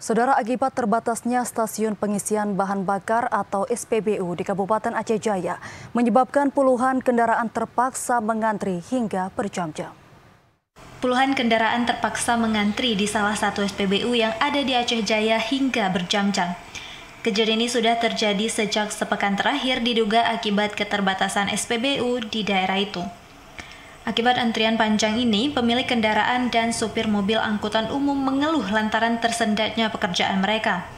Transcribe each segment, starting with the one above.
Saudara, akibat terbatasnya stasiun pengisian bahan bakar atau SPBU di Kabupaten Aceh Jaya menyebabkan puluhan kendaraan terpaksa mengantri hingga berjam-jam. Puluhan kendaraan terpaksa mengantri di salah satu SPBU yang ada di Aceh Jaya hingga berjam-jam. Kejadian ini sudah terjadi sejak sepekan terakhir diduga akibat keterbatasan SPBU di daerah itu. Akibat antrian panjang ini, pemilik kendaraan dan supir mobil angkutan umum mengeluh lantaran tersendatnya pekerjaan mereka.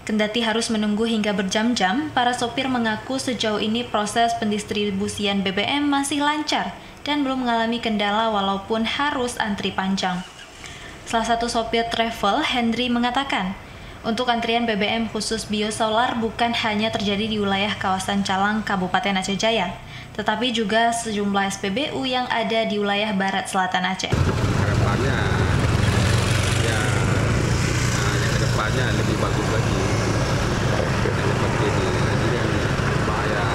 Kendati harus menunggu hingga berjam-jam, para sopir mengaku sejauh ini proses pendistribusian BBM masih lancar dan belum mengalami kendala walaupun harus antri panjang. Salah satu sopir travel, Henry, mengatakan, untuk antrian BBM khusus biosolar bukan hanya terjadi di wilayah kawasan Calang, Kabupaten Aceh Jaya, tetapi juga sejumlah SPBU yang ada di wilayah barat selatan Aceh. Harapannya, yang kedepannya lebih bagus lagi. Seperti ini, nanti yang bahaya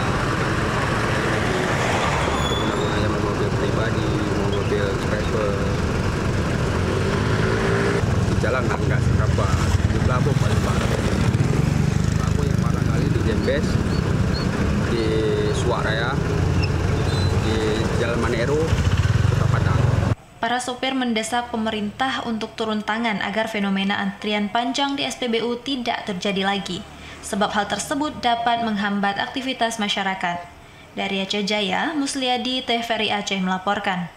penggunaan mobil pribadi, mobil travel di jalan nggak seberapa. Di pelabuhan paling parah. Pelabuhan yang barangkali di Jembes, di Suaraya, di Jalan Manero, Kota Padang. Para sopir mendesak pemerintah untuk turun tangan agar fenomena antrian panjang di SPBU tidak terjadi lagi, sebab hal tersebut dapat menghambat aktivitas masyarakat. Dari Aceh Jaya, Musliadi, TVRI Aceh melaporkan.